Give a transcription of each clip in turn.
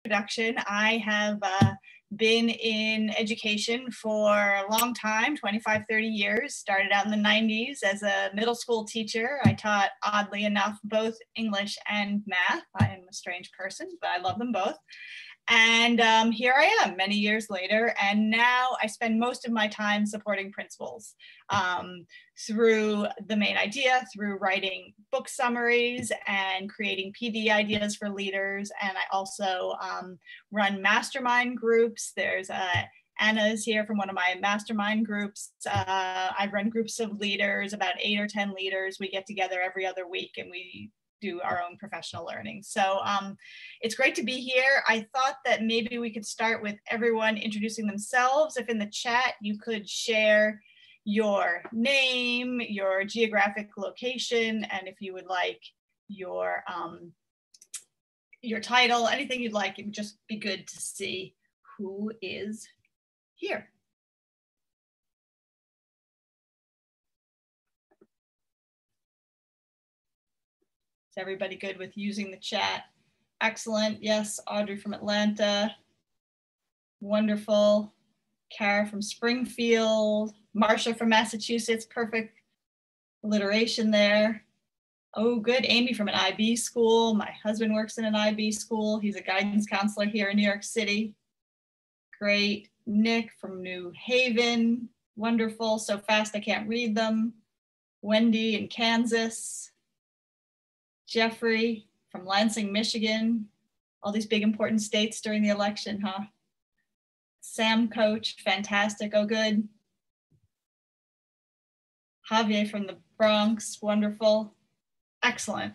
introduction. I have been in education for a long time, 25, 30 years. Started out in the 90s as a middle school teacher. I taught, oddly enough, both English and math. I am a strange person, but I love them both. And here I am many years later, and now I spend most of my time supporting principals through the main idea, through writing book summaries and creating PD ideas for leaders. And I also run mastermind groups. There's Anna's here from one of my mastermind groups. I run groups of leaders, about 8 or 10 leaders. We get together every other week and we do our own professional learning. So it's great to be here. I thought that maybe we could start with everyone introducing themselves. If in the chat you could share your name, your geographic location, and if you would like your title, anything you'd like, it would just be good to see who is here. Is everybody good with using the chat? Excellent. Yes, Audrey from Atlanta. Wonderful. Kara from Springfield. Marsha from Massachusetts. Perfect alliteration there. Oh, good. Amy from an IB school. My husband works in an IB school. He's a guidance counselor here in New York City. Great. Nick from New Haven. Wonderful. So fast I can't read them. Wendy in Kansas. Jeffrey from Lansing, Michigan. All these big important states during the election, huh? Sam Coach, fantastic, oh good. Javier from the Bronx, wonderful. Excellent.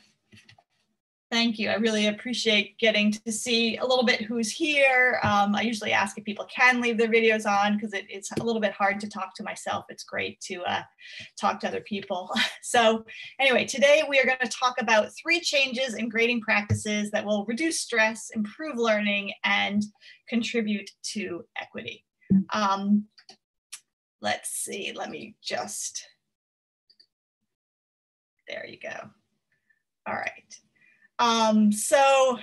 Thank you. I really appreciate getting to see a little bit who's here. I usually ask if people can leave their videos on because it's a little bit hard to talk to myself. It's great to talk to other people. So anyway, today we are going to talk about 3 changes in grading practices that will reduce stress, improve learning, and contribute to equity. Let's see, let me just, there you go. All right. So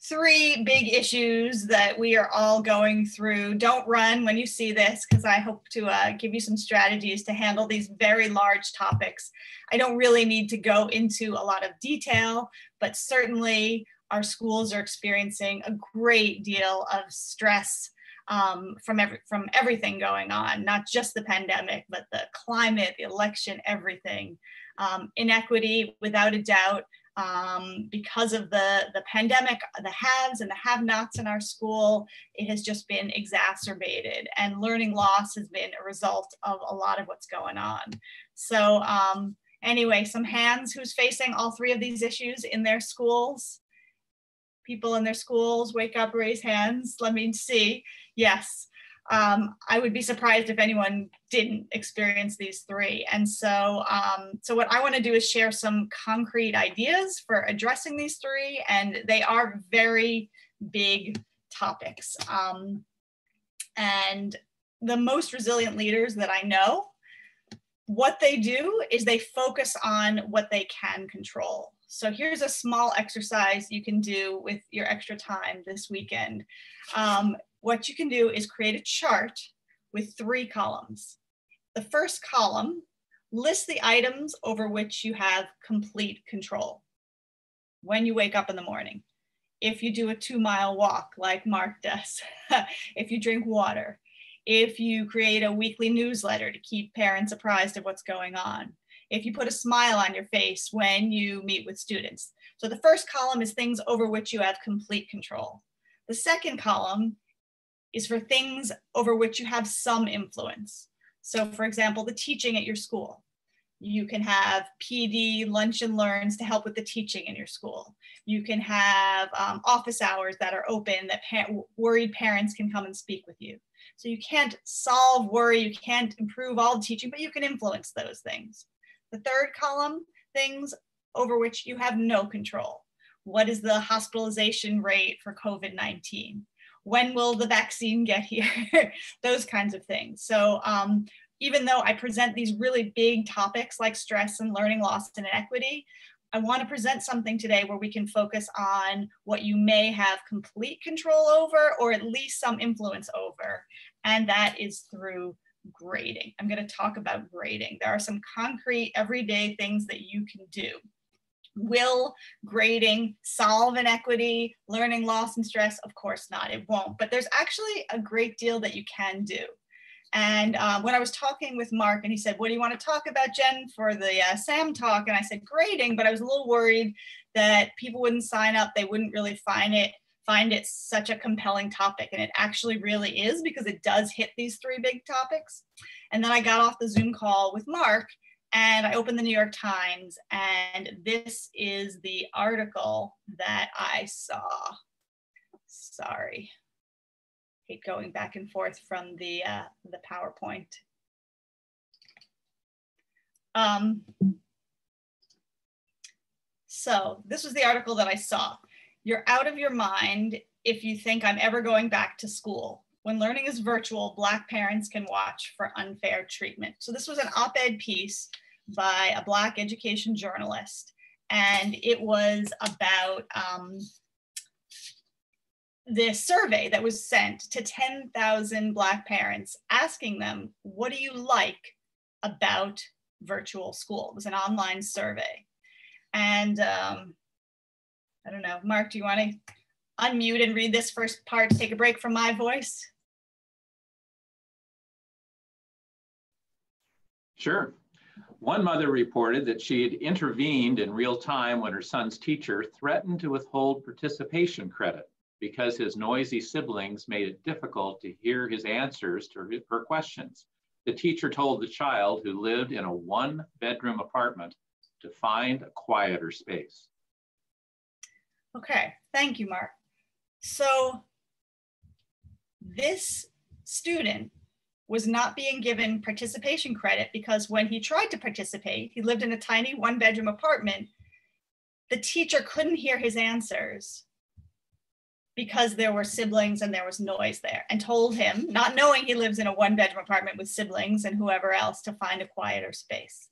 3 big issues that we are all going through. Don't run when you see this, because I hope to give you some strategies to handle these very large topics. I don't really need to go into a lot of detail, but certainly our schools are experiencing a great deal of stress from everything going on, not just the pandemic, but the climate, the election, everything. Inequity, without a doubt. Because of the pandemic, the haves and the have-nots in our school, it has just been exacerbated, and learning loss has been a result of a lot of what's going on. So anyway, some hands, who's facing all 3 of these issues in their schools? People in their schools, wake up, raise hands, let me see. Yes. I would be surprised if anyone didn't experience these 3. And so, so what I want to do is share some concrete ideas for addressing these 3, and they are very big topics. And the most resilient leaders that I know, what they do is they focus on what they can control. So here's a small exercise you can do with your extra time this weekend. What you can do is create a chart with 3 columns. The first column lists the items over which you have complete control. When you wake up in the morning, if you do a 2-mile walk like Mark does, if you drink water, if you create a weekly newsletter to keep parents apprised of what's going on, if you put a smile on your face when you meet with students. So the first column is things over which you have complete control. The second column is for things over which you have some influence. So for example, the teaching at your school. You can have PD, lunch and learns to help with the teaching in your school. You can have office hours that are open that worried parents can come and speak with you. So you can't solve worry, you can't improve all the teaching, but you can influence those things. The third column, things over which you have no control. What is the hospitalization rate for COVID-19? When will the vaccine get here? Those kinds of things. So even though I present these really big topics like stress and learning loss and inequity, I want to present something today where we can focus on what you may have complete control over or at least some influence over, and that is through grading. I'm going to talk about grading. There are some concrete everyday things that you can do. Will grading solve inequity, learning loss and stress? Of course not, it won't, but there's actually a great deal that you can do. And when I was talking with Mark and he said, what do you want to talk about, Jen, for the SAM talk? And I said, grading, but I was a little worried that people wouldn't sign up. They wouldn't really find it such a compelling topic. And it actually really is, because it does hit these three big topics. And then I got off the Zoom call with Mark and I opened the New York Times, and this is the article that I saw. Sorry. Hate going back and forth from the PowerPoint. So this was the article that I saw. You're out of your mind if you think I'm ever going back to school. When learning is virtual, Black parents can watch for unfair treatment. So this was an op-ed piece by a Black education journalist, and it was about this survey that was sent to 10,000 Black parents asking them, what do you like about virtual school? It was an online survey. And I don't know, Mark, do you want to unmute and read this first part to take a break from my voice? Sure. One mother reported that she had intervened in real time when her son's teacher threatened to withhold participation credit because his noisy siblings made it difficult to hear his answers to her questions. The teacher told the child, who lived in a one-bedroom apartment, to find a quieter space. Okay, thank you, Mark. So this student was not being given participation credit because when he tried to participate, he lived in a tiny one-bedroom apartment. The teacher couldn't hear his answers because there were siblings and there was noise there, and told him, not knowing he lives in a one-bedroom apartment with siblings and whoever else, to find a quieter space.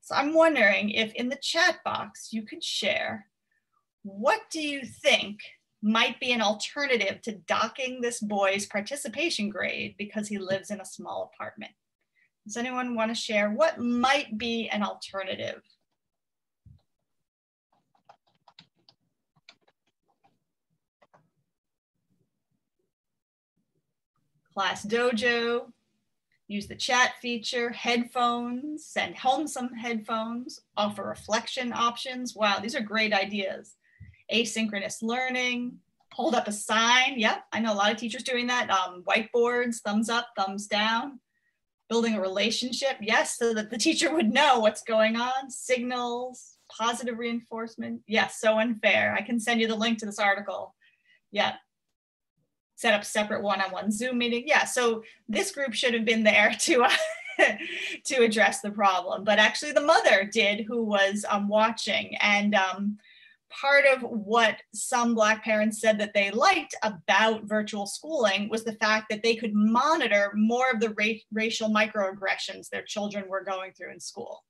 So I'm wondering if in the chat box you could share, what do you think might be an alternative to docking this boy's participation grade because he lives in a small apartment? Does anyone want to share what might be an alternative? Class Dojo, use the chat feature, headphones, send home some headphones, offer reflection options. Wow, these are great ideas. Asynchronous learning, hold up a sign. Yep, I know a lot of teachers doing that. Whiteboards, thumbs up, thumbs down. Building a relationship, yes, so that the teacher would know what's going on. Signals, positive reinforcement. Yes, so unfair. I can send you the link to this article. Yeah. Set up separate one-on-one Zoom meeting. Yeah, so this group should have been there to to address the problem, but actually the mother did, who was watching. And part of what some Black parents said that they liked about virtual schooling was the fact that they could monitor more of the racial microaggressions their children were going through in school.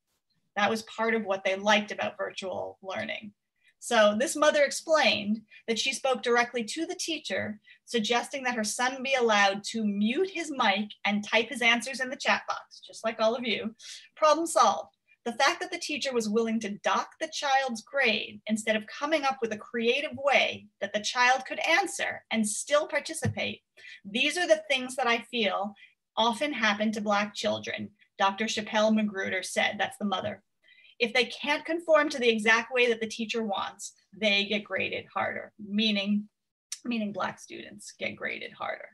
That was part of what they liked about virtual learning. So this mother explained that she spoke directly to the teacher, suggesting that her son be allowed to mute his mic and type his answers in the chat box, just like all of you. Problem solved. The fact that the teacher was willing to dock the child's grade instead of coming up with a creative way that the child could answer and still participate, these are the things that I feel often happen to Black children, Dr. Chappelle Magruder said. That's the mother. If they can't conform to the exact way that the teacher wants, they get graded harder, meaning Black students get graded harder.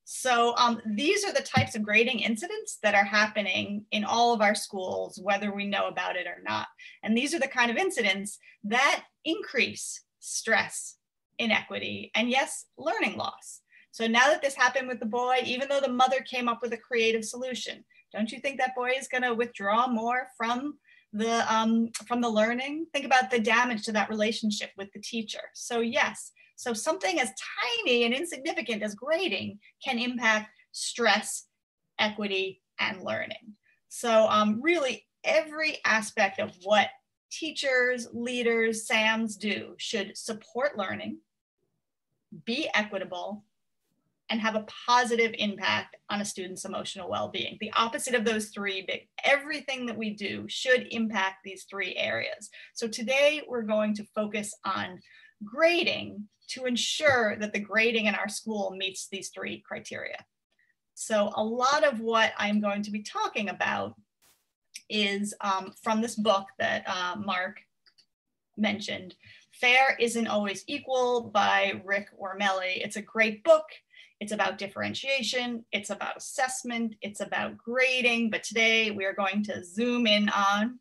So these are the types of grading incidents that are happening in all of our schools, whether we know about it or not. And these are the kind of incidents that increase stress, inequity, and yes, learning loss. So now that this happened with the boy, even though the mother came up with a creative solution, don't you think that boy is going to withdraw more from the learning? Think about the damage to that relationship with the teacher. So yes, so something as tiny and insignificant as grading can impact stress, equity, and learning. So really every aspect of what teachers, leaders, SAMs do should support learning, be equitable, and have a positive impact on a student's emotional well-being. The opposite of those three, everything that we do should impact these three areas. So today we're going to focus on grading to ensure that the grading in our school meets these three criteria. So a lot of what I'm going to be talking about is from this book that Mark mentioned, Fair Isn't Always Equal by Rick Wormelli. It's a great book. It's about differentiation, it's about assessment, it's about grading, but today we are going to zoom in on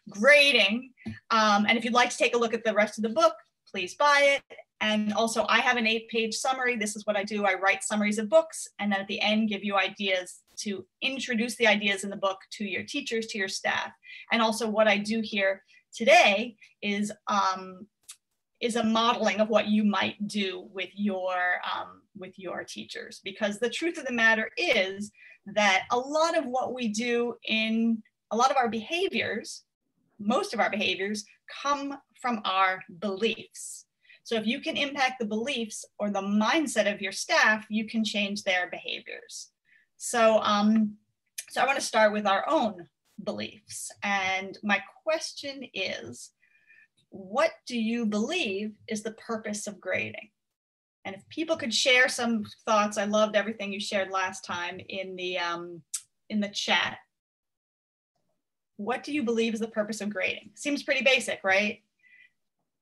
grading. And if you'd like to take a look at the rest of the book, please buy it. And also I have an 8-page summary. This is what I do. I write summaries of books and then at the end give you ideas to introduce the ideas in the book to your teachers, to your staff. And also what I do here today is a modeling of what you might do with your teachers. Because the truth of the matter is that a lot of what we do in a lot of our behaviors, most of our behaviors come from our beliefs. So if you can impact the beliefs or the mindset of your staff, you can change their behaviors. So, so I want to start with our own beliefs. And my question is, what do you believe is the purpose of grading? And if people could share some thoughts, I loved everything you shared last time in the chat. What do you believe is the purpose of grading? Seems pretty basic, right?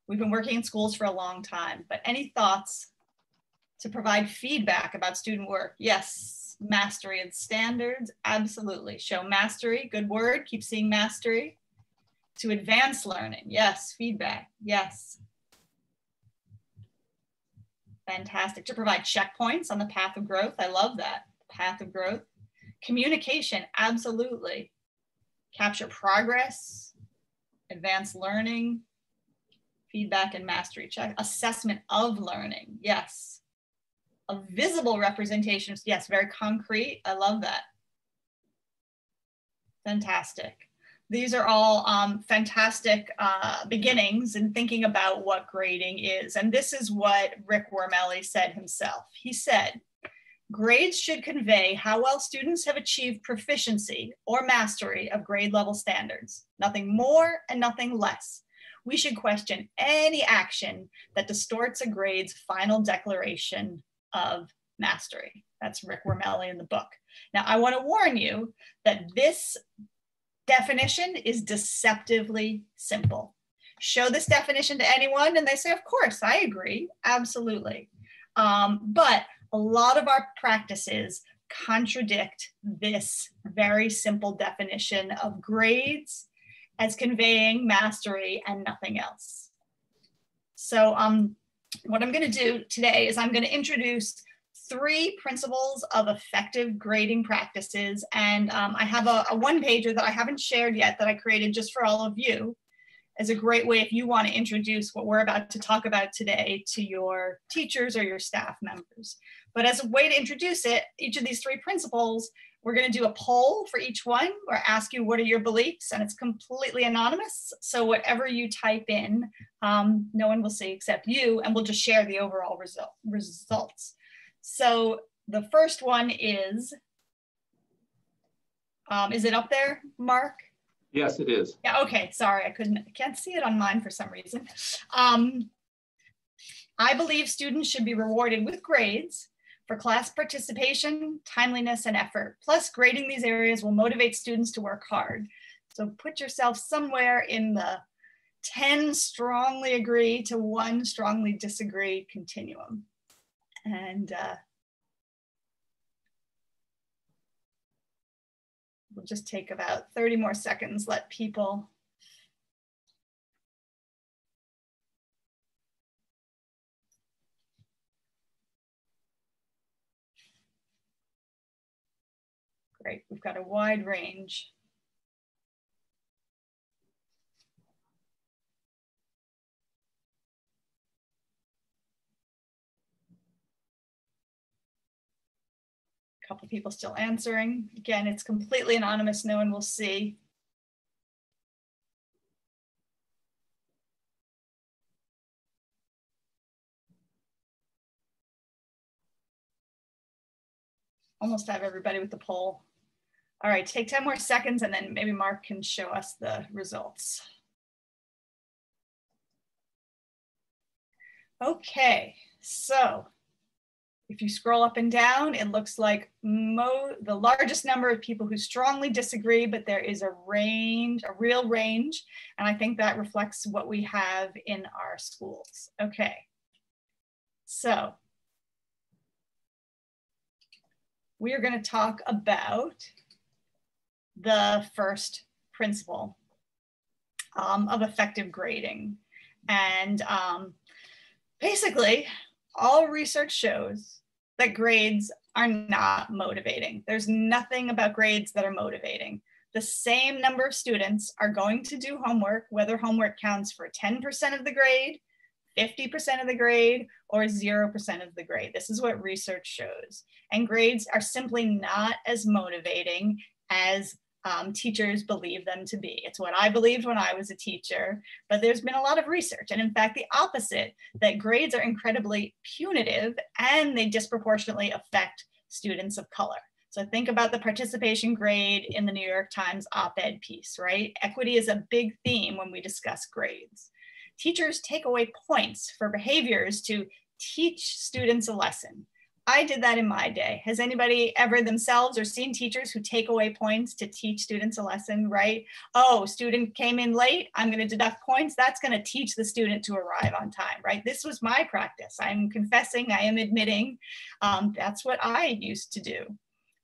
We've been working in schools for a long time, but any thoughts to provide feedback about student work? Yes, mastery and standards, absolutely. Show mastery, good word, keep seeing mastery. To advance learning, yes. Feedback, yes. Fantastic. To provide checkpoints on the path of growth, I love that, path of growth. Communication, absolutely. Capture progress, advance learning, feedback and mastery check. Assessment of learning, yes. A visible representation, yes, very concrete, I love that. Fantastic. These are all fantastic beginnings in thinking about what grading is. And this is what Rick Wormelli said himself. He said, grades should convey how well students have achieved proficiency or mastery of grade level standards. Nothing more and nothing less. We should question any action that distorts a grade's final declaration of mastery. That's Rick Wormelli in the book. Now, I want to warn you that this definition is deceptively simple. Show this definition to anyone and they say, of course, I agree, absolutely. But a lot of our practices contradict this very simple definition of grades as conveying mastery and nothing else. So what I'm going to do today is I'm going to introduce 3 principles of effective grading practices. And I have a one-pager that I haven't shared yet that I created just for all of you as a great way if you want to introduce what we're about to talk about today to your teachers or your staff members. But as a way to introduce it, each of these 3 principles, we're going to do a poll for each one or ask you what are your beliefs, and it's completely anonymous. So whatever you type in, no one will see except you, and we'll just share the overall results. So the first one is it up there, Mark? Yes, it is. Yeah, okay, sorry, I can't see it on mine for some reason. I believe students should be rewarded with grades for class participation, timeliness, and effort. Plus, grading these areas will motivate students to work hard. So put yourself somewhere in the 10 strongly agree to 1 strongly disagree continuum. And we'll just take about 30 more seconds, let people. Great, we've got a wide range. A couple people still answering. Again, it's completely anonymous, no one will see. almost have everybody with the poll. All right, take 10 more seconds and then maybe Mark can show us the results. Okay, so if you scroll up and down, it looks like the largest number of people who strongly disagree, but there is a range, a real range. And I think that reflects what we have in our schools. Okay, so we are going to talk about the first principle of effective grading. And basically, all research shows that grades are not motivating. There's nothing about grades that are motivating. The same number of students are going to do homework, whether homework counts for 10% of the grade, 50% of the grade, or 0% of the grade. This is what research shows. And grades are simply not as motivating as teachers believe them to be. It's what I believed when I was a teacher, but there's been a lot of research, and in fact, the opposite, that grades are incredibly punitive and they disproportionately affect students of color. So think about the participation grade in the New York Times op-ed piece, right? Equity is a big theme when we discuss grades. Teachers take away points for behaviors to teach students a lesson. I did that in my day. Has anybody ever themselves or seen teachers who take away points to teach students a lesson, right? Oh, student came in late, I'm going to deduct points. That's going to teach the student to arrive on time, right? This was my practice. I'm confessing, I am admitting that's what I used to do.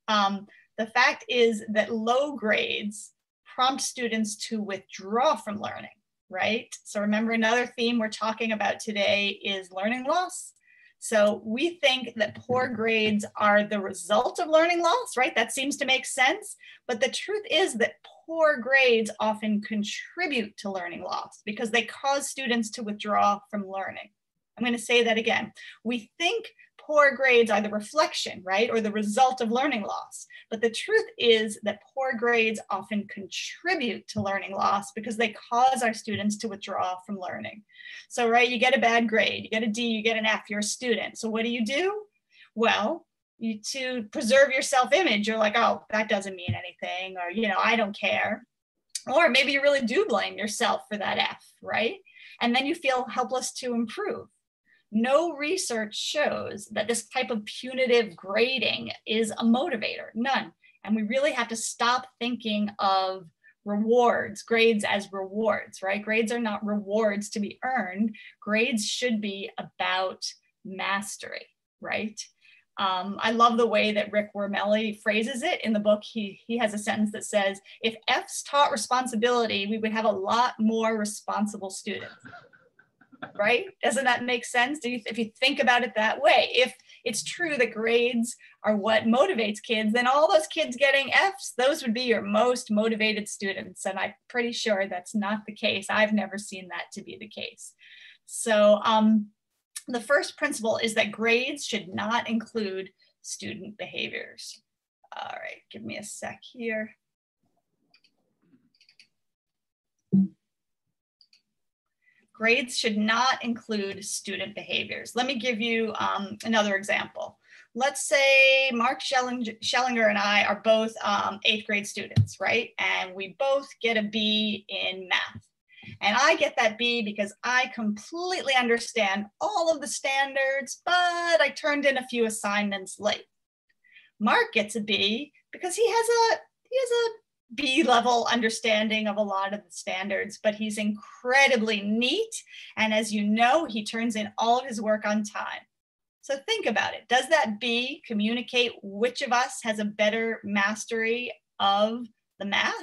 The fact is that low grades prompt students to withdraw from learning, right? So remember, another theme we're talking about today is learning loss. So we think that poor grades are the result of learning loss, right? That seems to make sense. But the truth is that poor grades often contribute to learning loss because they cause students to withdraw from learning. I'm going to say that again. We think poor grades are the reflection, right, or the result of learning loss. But the truth is that poor grades often contribute to learning loss because they cause our students to withdraw from learning. So, right, you get a bad grade, you get a D, you get an F, you're a student. So what do? Well, to preserve your self-image, you're like, oh, that doesn't mean anything, or, you know, I don't care. Or maybe you really do blame yourself for that F, right? And then you feel helpless to improve. No research shows that this type of punitive grading is a motivator, none. And we really have to stop thinking of rewards, grades as rewards, right? Grades are not rewards to be earned. Grades should be about mastery, right? I love the way that Rick Wormelli phrases it in the book. He has a sentence that says, if F's taught responsibility, we would have a lot more responsible students. Right? Doesn't that make sense? If you think about it that way, if it's true that grades are what motivates kids, then all those kids getting F's, those would be your most motivated students. And I'm pretty sure that's not the case. I've never seen that to be the case. So the first principle is that grades should not include student behaviors. All right, give me a sec here. Grades should not include student behaviors. Let me give you another example. Let's say Mark Schellinger and I are both 8th grade students, right? And we both get a B in math. And I get that B because I completely understand all of the standards, but I turned in a few assignments late. Mark gets a B because he has a B-level understanding of a lot of the standards, but he's incredibly neat. And as you know, he turns in all of his work on time. So think about it. Does that B communicate which of us has a better mastery of the math,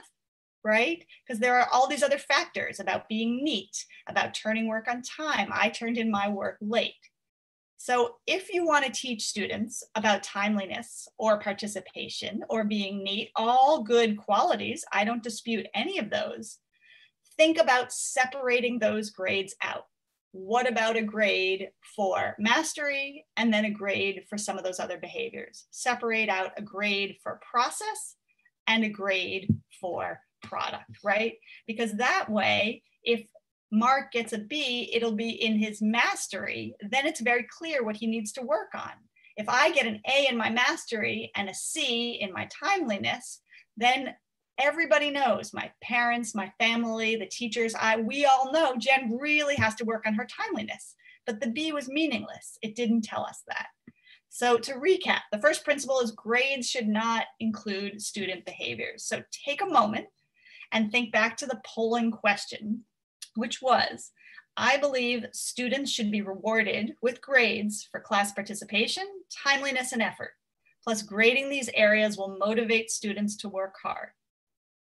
right? Because there are all these other factors about being neat, about turning work on time. I turned in my work late. So if you want to teach students about timeliness or participation or being neat, all good qualities, I don't dispute any of those, think about separating those grades out. What about a grade for mastery and then a grade for some of those other behaviors? Separate out a grade for process and a grade for product, right? Because that way, if Mark gets a B, it'll be in his mastery, then it's very clear what he needs to work on. If I get an A in my mastery and a C in my timeliness, then everybody knows, my parents, my family, the teachers, we all know Jen really has to work on her timeliness, but the B was meaningless. It didn't tell us that. So to recap, the first principle is grades should not include student behaviors. So take a moment and think back to the polling question, which was, I believe students should be rewarded with grades for class participation, timeliness, and effort. Plus, grading these areas will motivate students to work hard.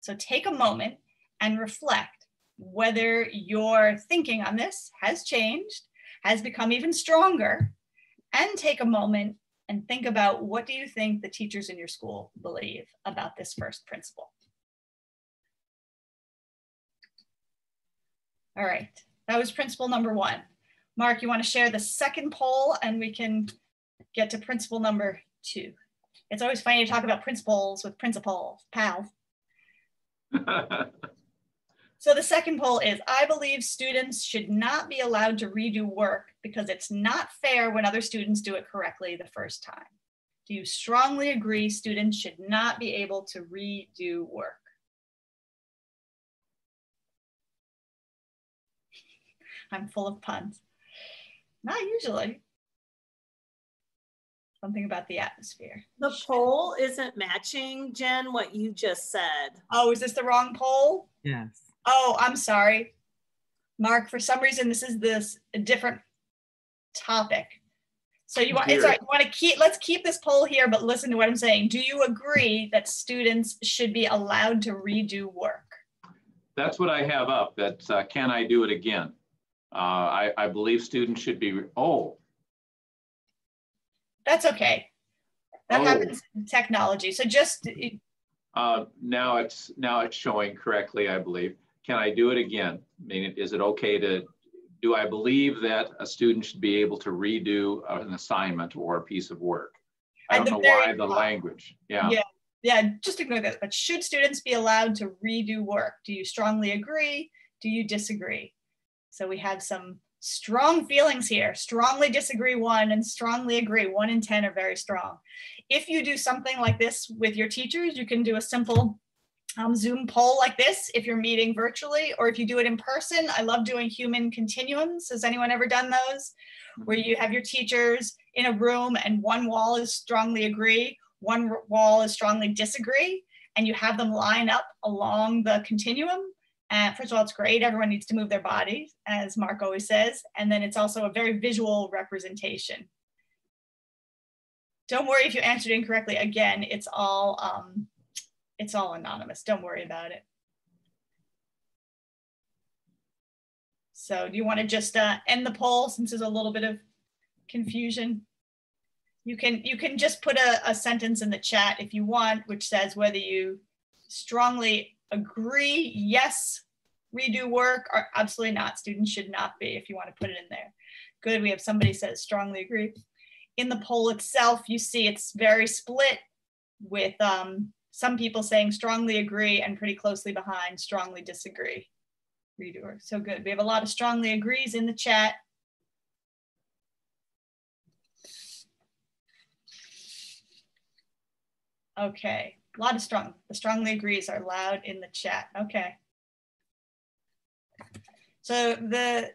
So take a moment and reflect whether your thinking on this has changed, has become even stronger, and take a moment and think about, what do you think the teachers in your school believe about this first principle? All right, that was principle number 1. Mark, you want to share the second poll and we can get to principle number 2. It's always funny to talk about principles with principals, pals. So the second poll is, I believe students should not be allowed to redo work because it's not fair when other students do it correctly the first time. Do you strongly agree students should not be able to redo work? I'm full of puns. Not usually. Something about the atmosphere. The poll isn't matching, Jen, what you just said. Oh, is this the wrong poll? Yes. Oh, I'm sorry. Mark, for some reason, this is a different topic. So you want, it's all right, you want to keep, let's keep this poll here, but listen to what I'm saying. Do you agree that students should be allowed to redo work? That's what I have up, that can I do it again? I believe students should be, That's okay. That happens in technology. So just. Now it's showing correctly, I believe. Can I do it again? I mean, is it okay to, do I believe that a student should be able to redo an assignment or a piece of work? I don't know why the language, Yeah, just ignore that. But should students be allowed to redo work? Do you strongly agree? Do you disagree? So we have some strong feelings here. Strongly disagree 1 and strongly agree. 1 and 10 are very strong. If you do something like this with your teachers, you can do a simple Zoom poll like this if you're meeting virtually, or if you do it in person. I love doing human continuums. Has anyone ever done those? Where you have your teachers in a room and one wall is strongly agree, one wall is strongly disagree, and you have them line up along the continuum. And first of all, it's great. Everyone needs to move their bodies, as Mark always says. And then it's also a very visual representation. Don't worry if you answered incorrectly. Again, it's all anonymous. Don't worry about it. So do you want to just end the poll since there's a little bit of confusion? You can just put a sentence in the chat if you want, which says whether you strongly agree, yes, redo work, or absolutely not. Students should not be, if you want to put it in there. Good, we have somebody says strongly agree. In the poll itself, you see it's very split with some people saying strongly agree and pretty closely behind strongly disagree. Redo work, so good. We have a lot of strongly agrees in the chat. Okay, a lot of the strongly agrees are loud in the chat. Okay. So the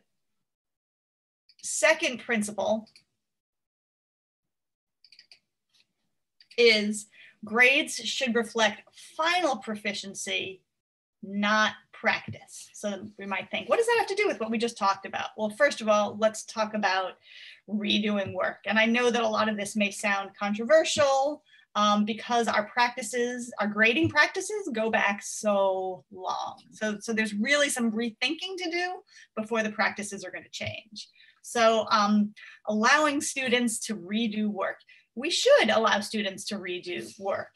second principle is grades should reflect final proficiency, not practice. So we might think, what does that have to do with what we just talked about? Well, first of all, let's talk about redoing work. And I know that a lot of this may sound controversial because our grading practices go back so long. So there's really some rethinking to do before the practices are going to change. So allowing students to redo work. We should allow students to redo work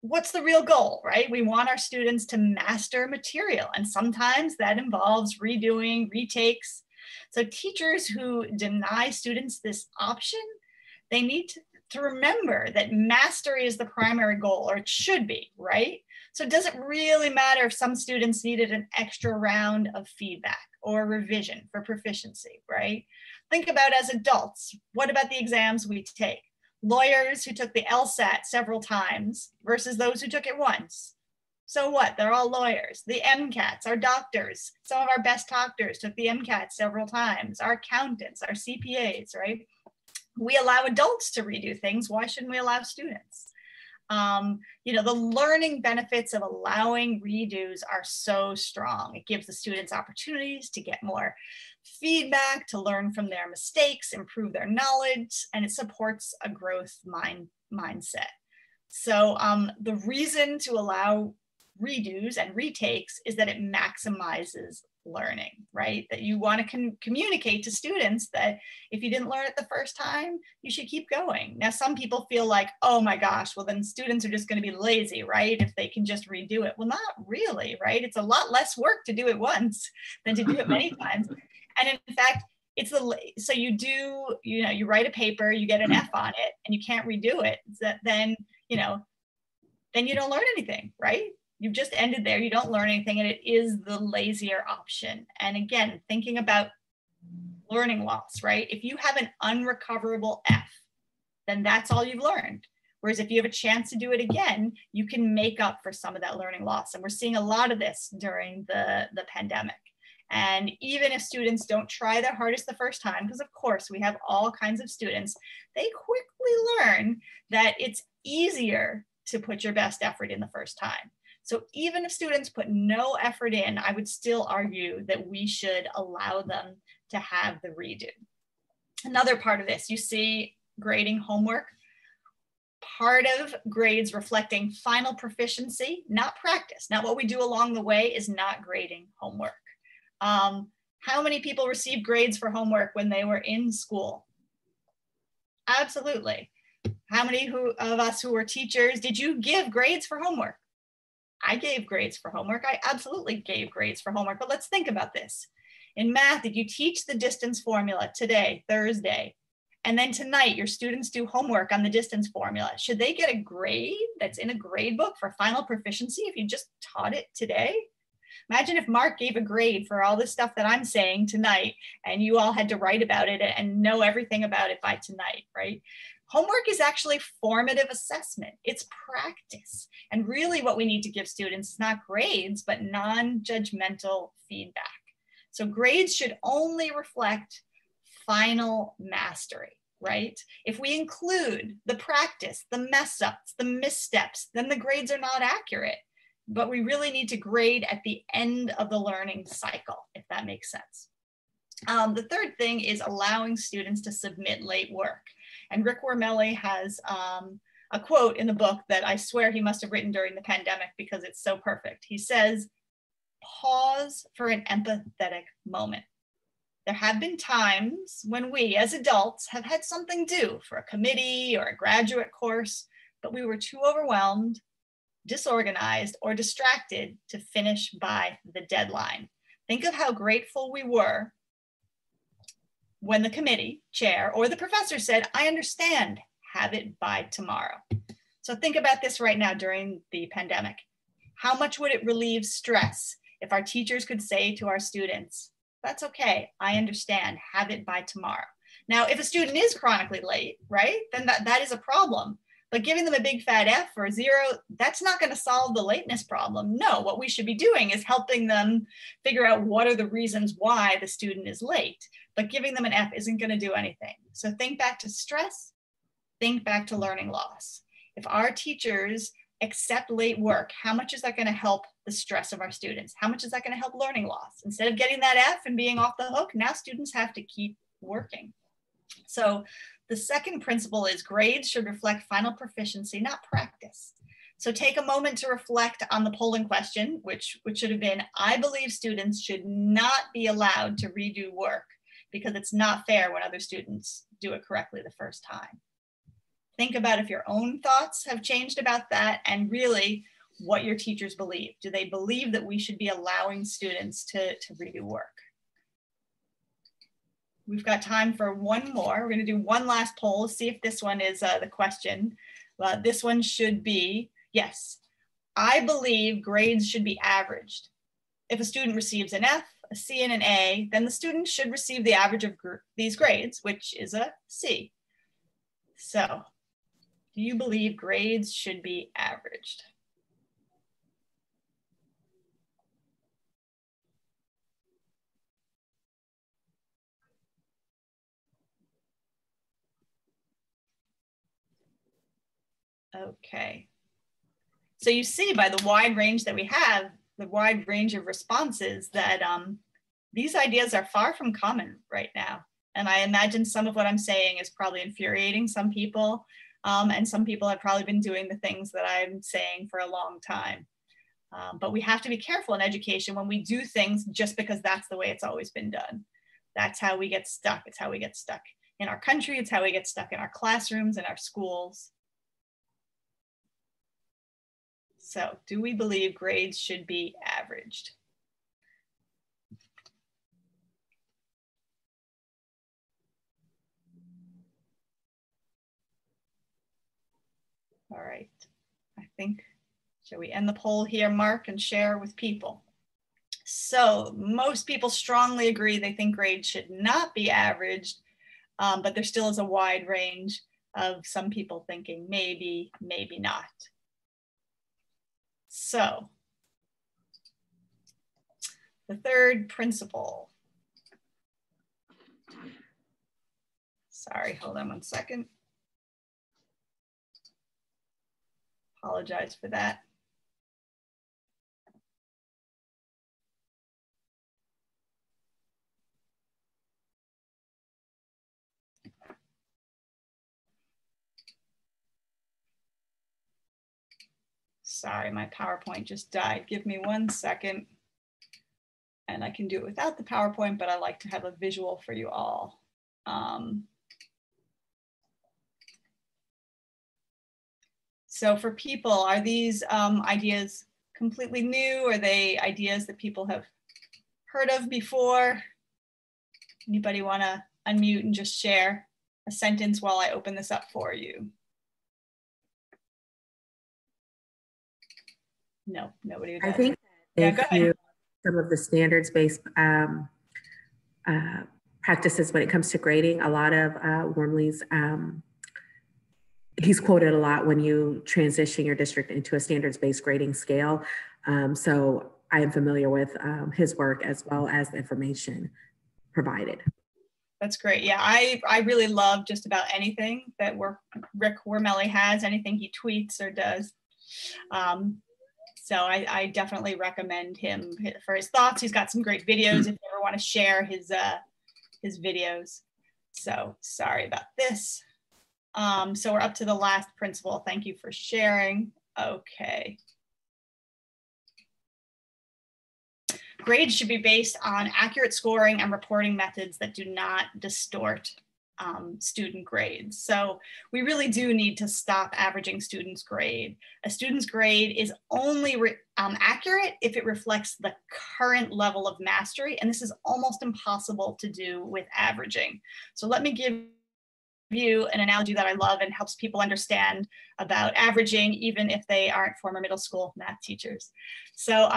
what's the real goal, right? We want our students to master material, and sometimes that involves redoing, retakes. So teachers who deny students this option, they need to remember that mastery is the primary goal, or it should be, right? So does it really matter if some students needed an extra round of feedback or revision for proficiency, right? Think about as adults, what about the exams we take? Lawyers who took the LSAT several times versus those who took it once. So what? They're all lawyers. The MCATs, our doctors, some of our best doctors took the MCAT several times. Our accountants, our CPAs, right? We allow adults to redo things. Why shouldn't we allow students? The learning benefits of allowing redos are so strong. It gives the students opportunities to get more feedback, to learn from their mistakes, improve their knowledge, and it supports a growth mindset. So the reason to allow redos and retakes is that it maximizes learning, right? That you want to communicate to students that if you didn't learn it the first time, you should keep going. Now, some people feel like, oh my gosh, well then students are just going to be lazy, right? If they can just redo it. Well, not really, right? It's a lot less work to do it once than to do it many times. And in fact, so you write a paper, you get an F on it, and you can't redo it. Then you don't learn anything, right? You've just ended there, you don't learn anything, and it is the lazier option. And again, thinking about learning loss, right? If you have an unrecoverable F, then that's all you've learned. Whereas if you have a chance to do it again, you can make up for some of that learning loss. And we're seeing a lot of this during the pandemic. And even if students don't try their hardest the first time, because of course we have all kinds of students, they quickly learn that it's easier to put your best effort in the first time. So even if students put no effort in, I would still argue that we should allow them to have the redo. Another part of this, you see grading homework. Part of grades reflecting final proficiency, not practice. Not what we do along the way is not grading homework. How many people received grades for homework when they were in school? Absolutely. How many of us who were teachers, did you give grades for homework? I gave grades for homework. I absolutely gave grades for homework, but let's think about this. In math, did you teach the distance formula today, Thursday, and then tonight your students do homework on the distance formula? Should they get a grade that's in a grade book for final proficiency if you just taught it today? Imagine if Mark gave a grade for all this stuff that I'm saying tonight and you all had to write about it and know everything about it by tonight, right? Homework is actually formative assessment. It's practice. And really what we need to give students is not grades, but non-judgmental feedback. So grades should only reflect final mastery, right? If we include the practice, the mess ups, the missteps, then the grades are not accurate. But we really need to grade at the end of the learning cycle, if that makes sense. The third thing is allowing students to submit late work. And Rick Wormelli has a quote in the book that I swear he must have written during the pandemic because it's so perfect. He says, pause for an empathetic moment. There have been times when we as adults have had something due for a committee or a graduate course, but we were too overwhelmed, disorganized, or distracted to finish by the deadline. Think of how grateful we were when the committee chair or the professor said, I understand, have it by tomorrow. So think about this right now during the pandemic. How much would it relieve stress if our teachers could say to our students, that's okay, I understand, have it by tomorrow. Now, if a student is chronically late, right, then that is a problem. But giving them a big fat F or a 0, that's not going to solve the lateness problem. No, what we should be doing is helping them figure out what are the reasons why the student is late. But giving them an F isn't going to do anything. So think back to stress, think back to learning loss. If our teachers accept late work, how much is that going to help the stress of our students? How much is that going to help learning loss? Instead of getting that F and being off the hook, now students have to keep working. So the second principle is grades should reflect final proficiency, not practice. So take a moment to reflect on the polling question, which should have been, I believe students should not be allowed to redo work because it's not fair when other students do it correctly the first time. Think about if your own thoughts have changed about that and really what your teachers believe. Do they believe that we should be allowing students to redo work? We've got time for one more. We're going to do one last poll, see if this one is the question. This one should be, yes, I believe grades should be averaged. If a student receives an F, a C and an A, then the student should receive the average of these grades, which is a C. So, do you believe grades should be averaged? Okay. So you see by the wide range that we have, the wide range of responses, that these ideas are far from common right now. And I imagine some of what I'm saying is probably infuriating some people. And some people have probably been doing the things that I'm saying for a long time. But we have to be careful in education when we do things just because that's the way it's always been done. That's how we get stuck. It's how we get stuck in our country. It's how we get stuck in our classrooms and our schools. So, do we believe grades should be averaged? All right, I think, shall we end the poll here, Mark, and share with people? So, most people strongly agree they think grades should not be averaged, but there still is a wide range of some people thinking maybe, maybe not. So, the third principle. Sorry, hold on one second. Apologize for that. Sorry, my PowerPoint just died. Give me 1 second. And I can do it without the PowerPoint, but I like to have a visual for you all. So for people, are these ideas completely new? Are they ideas that people have heard of before? Anybody want to unmute and just share a sentence while I open this up for you? No, nobody does. I think if you some of the standards-based practices when it comes to grading, a lot of Wormley's, he's quoted a lot when you transition your district into a standards-based grading scale. So I am familiar with his work as well as the information provided. That's great. Yeah, I really love just about anything that Rick Wormeli has, anything he tweets or does. So I definitely recommend him for his thoughts. He's got some great videos if you ever want to share his videos. So sorry about this. So we're up to the last principle. Thank you for sharing. Okay. Grades should be based on accurate scoring and reporting methods that do not distort student grades. So we really do need to stop averaging students' grade. A student's grade is only accurate if it reflects the current level of mastery, and this is almost impossible to do with averaging. So let me give you an analogy that I love and helps people understand about averaging, even if they aren't former middle school math teachers. So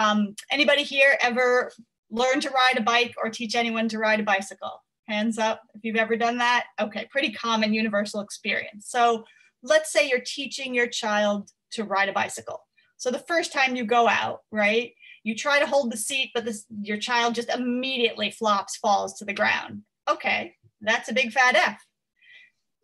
anybody here ever learn to ride a bike or teach anyone to ride a bicycle? Hands up if you've ever done that. Okay, pretty common universal experience. So let's say you're teaching your child to ride a bicycle. So the first time you go out, right, you try to hold the seat, but your child just immediately falls to the ground. Okay, that's a big fat F.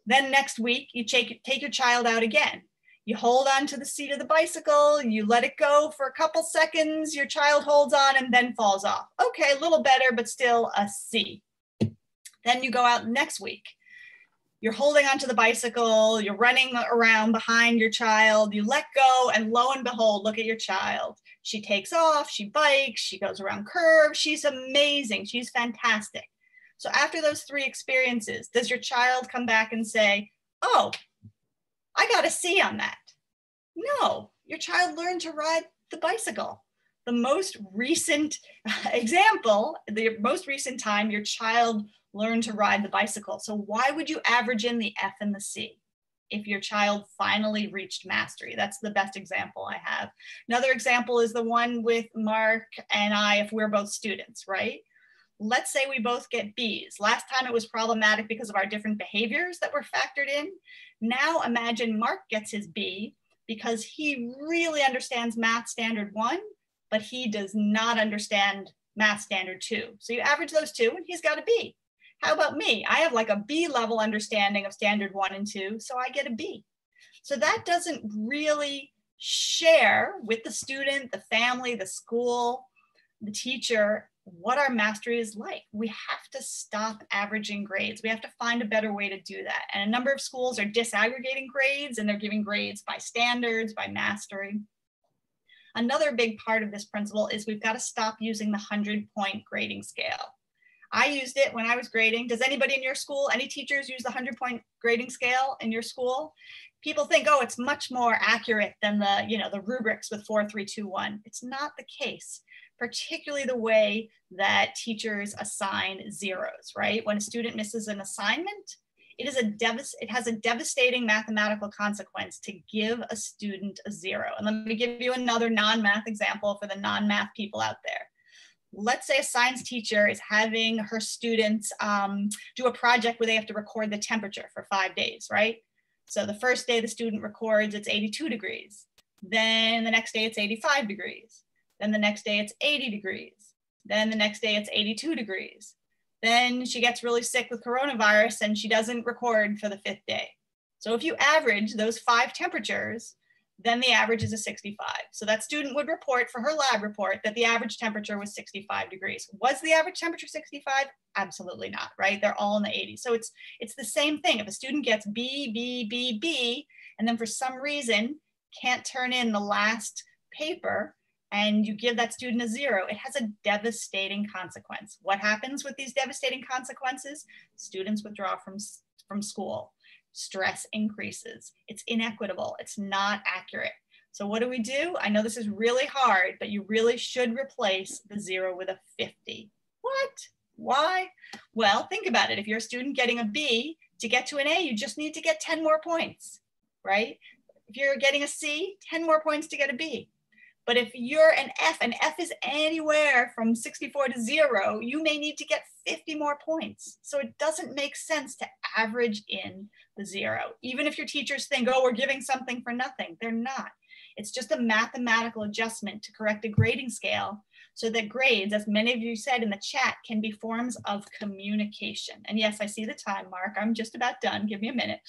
Then next week, you take your child out again. You hold on to the seat of the bicycle, you let it go for a couple seconds, your child holds on and then falls off. Okay, a little better, but still a C. Then you go out next week. You're holding onto the bicycle, you're running around behind your child, you let go, and lo and behold, look at your child. She takes off, she bikes, she goes around curves, she's amazing, she's fantastic. So after those 3 experiences, does your child come back and say, oh, I got a C on that? No, your child learned to ride the bicycle. The most recent example, the most recent time your child learned to ride the bicycle. So why would you average in the F and the C if your child finally reached mastery? That's the best example I have. Another example is the one with Mark and I, if we're both students, right? Let's say we both get Bs. Last time it was problematic because of our different behaviors that were factored in. Now imagine Mark gets his B because he really understands Math Standard 1, but he does not understand Math Standard 2. So you average those two and he's got a B. How about me? I have like a B level understanding of Standard 1 and 2, so I get a B. So that doesn't really share with the student, the family, the school, the teacher, what our mastery is like. We have to stop averaging grades. We have to find a better way to do that. And a number of schools are disaggregating grades and they're giving grades by standards, by mastery. Another big part of this principle is we've got to stop using the 100-point grading scale. I used it when I was grading. Does anybody in your school, any teachers use the 100-point grading scale in your school? People think, oh, it's much more accurate than the, the rubrics with 4, 3, 2, 1. It's not the case, particularly the way that teachers assign zeros, right? When a student misses an assignment, it has a devastating mathematical consequence to give a student a 0. And let me give you another non-math example for the non-math people out there. Let's say a science teacher is having her students do a project where they have to record the temperature for 5 days, right? So the first day the student records, it's 82 degrees. Then the next day it's 85 degrees. Then the next day it's 80 degrees. Then the next day it's 82 degrees. Then she gets really sick with coronavirus and she doesn't record for the 5th day. So if you average those 5 temperatures, then the average is a 65. So that student would report for her lab report that the average temperature was 65 degrees. Was the average temperature 65? Absolutely not, right? They're all in the 80s. So it's the same thing. If a student gets B, B, B, B, and then for some reason can't turn in the last paper, and you give that student a 0, it has a devastating consequence. What happens with these devastating consequences? Students withdraw from school. Stress increases. It's inequitable. It's not accurate. So what do? I know this is really hard, but you really should replace the 0 with a 50. What? Why? Well, think about it. If you're a student getting a B, to get to an A, you just need to get 10 more points, right? If you're getting a C, 10 more points to get a B. But if you're an F, and F is anywhere from 64 to 0, you may need to get 50 more points. So it doesn't make sense to average in the 0. Even if your teachers think, oh, we're giving something for nothing, they're not. It's just a mathematical adjustment to correct a grading scale so that grades, as many of you said in the chat, can be forms of communication. And yes, I see the time, Mark. I'm just about done. Give me a minute.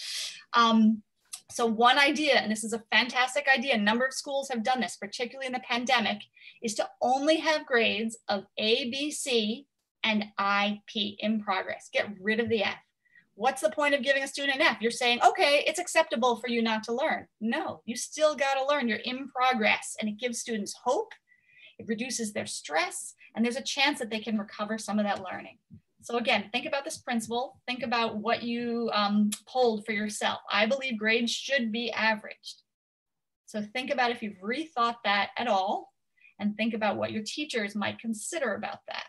So one idea, and this is a fantastic idea, a number of schools have done this, particularly in the pandemic, is to only have grades of A, B, C, and IP, in progress. Get rid of the F. What's the point of giving a student an F? You're saying, okay, it's acceptable for you not to learn. No, you still gotta learn. You're in progress, and it gives students hope, it reduces their stress, and there's a chance that they can recover some of that learning. So again, think about this principle. Think about what you polled for yourself. I believe grades should be averaged. So think about if you've rethought that at all, and think about what your teachers might consider about that.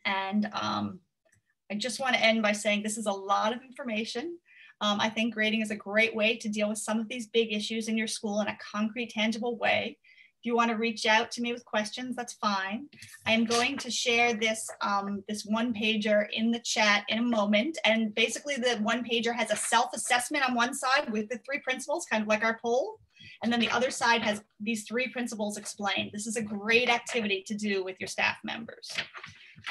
And I just want to end by saying this is a lot of information. I think grading is a great way to deal with some of these big issues in your school in a concrete, tangible way. If you want to reach out to me with questions, that's fine. I am going to share this, this one-pager in the chat in a moment. And basically the one-pager has a self-assessment on one side with the 3 principles, kind of like our poll. And then the other side has these 3 principles explained. This is a great activity to do with your staff members.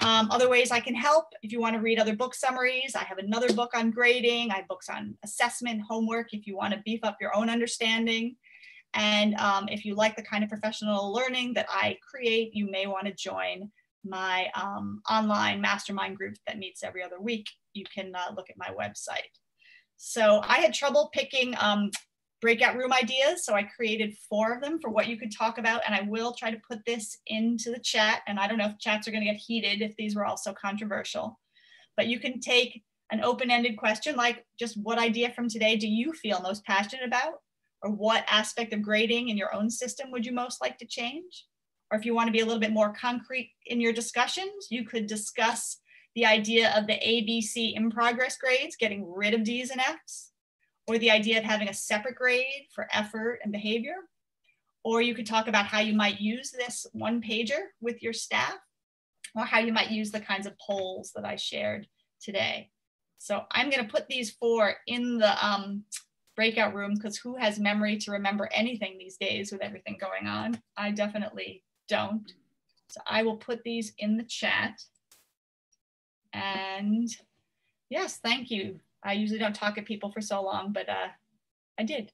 Other ways I can help, if you want to read other book summaries, I have another book on grading. I have books on assessment, homework, if you want to beef up your own understanding. And if you like the kind of professional learning that I create, you may want to join my online mastermind group that meets every other week. You can look at my website. So I had trouble picking breakout room ideas, so I created 4 of them for what you could talk about, and I will try to put this into the chat. And I don't know if chats are going to get heated if these were all so controversial, but you can take an open-ended question like, just what idea from today do you feel most passionate about? Or what aspect of grading in your own system would you most like to change? Or if you want to be a little bit more concrete in your discussions, you could discuss the idea of the ABC in progress grades, getting rid of D's and F's, or the idea of having a separate grade for effort and behavior. Or you could talk about how you might use this one-pager with your staff. or how you might use the kinds of polls that I shared today. So I'm going to put these 4 in the breakout room, because who has memory to remember anything these days with everything going on? I definitely don't. So I will put these in the chat. And yes, thank you. I usually don't talk at people for so long, but I did.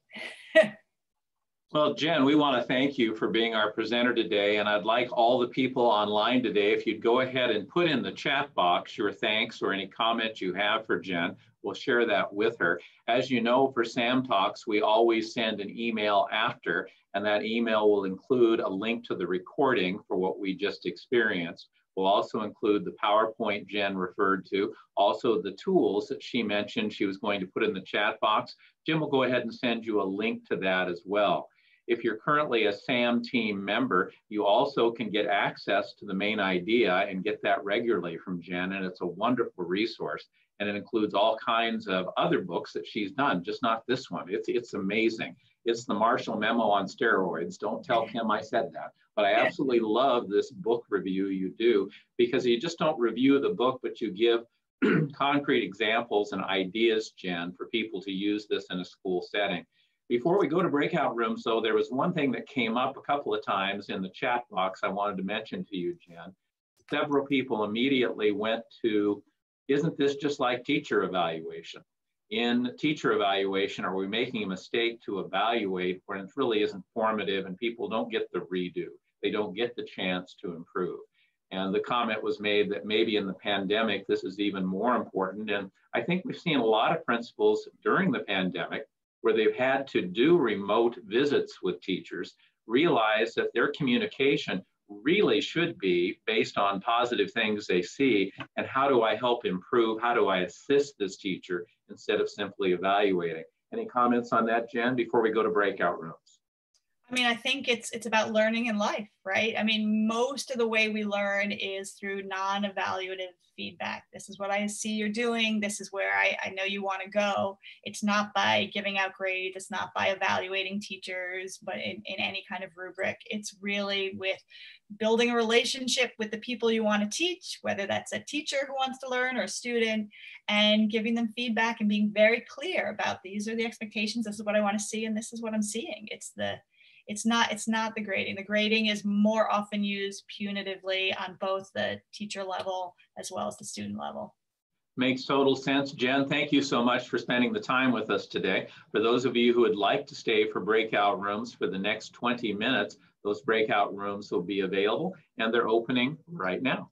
Well, Jen, we want to thank you for being our presenter today. And I'd like all the people online today, if you'd go ahead and put in the chat box your thanks or any comments you have for Jen. We'll share that with her. As you know, for SAM Talks, we always send an email after, and that email will include a link to the recording for what we just experienced. We'll also include the PowerPoint Jen referred to, also the tools that she mentioned she was going to put in the chat box. Jim will go ahead and send you a link to that as well. If you're currently a SAM team member, you also can get access to the main idea and get that regularly from Jen, and it's a wonderful resource. And it includes all kinds of other books that she's done, just not this one. It's amazing. It's the Marshall Memo on steroids. Don't tell Kim I said that. But I absolutely love this book review you do, because you just don't review the book, but you give concrete examples and ideas, Jen, for people to use this in a school setting. Before we go to breakout rooms, though, there was one thing that came up a couple of times in the chat box I wanted to mention to you, Jen. Several people immediately went to, isn't this just like teacher evaluation? In teacher evaluation, are we making a mistake to evaluate when it really isn't formative and people don't get the redo? They don't get the chance to improve. And the comment was made that maybe in the pandemic, this is even more important. And I think we've seen a lot of principals during the pandemic where they've had to do remote visits with teachers, realize that their communication really should be based on positive things they see, and how do I help improve? How do I assist this teacher instead of simply evaluating? Any comments on that, Jen, before we go to breakout rooms? I mean, I think it's about learning in life, right? I mean, most of the way we learn is through non-evaluative feedback. This is what I see you're doing. This is where I know you want to go. It's not by giving out grades. It's not by evaluating teachers, but in any kind of rubric. It's really with building a relationship with the people you want to teach, whether that's a teacher who wants to learn or a student, and giving them feedback and being very clear about these are the expectations. This is what I want to see, and this is what I'm seeing. It's not the grading. The grading is more often used punitively on both the teacher level as well as the student level. Makes total sense. Jen, thank you so much for spending the time with us today. For those of you who would like to stay for breakout rooms for the next 20 minutes, those breakout rooms will be available, and they're opening right now.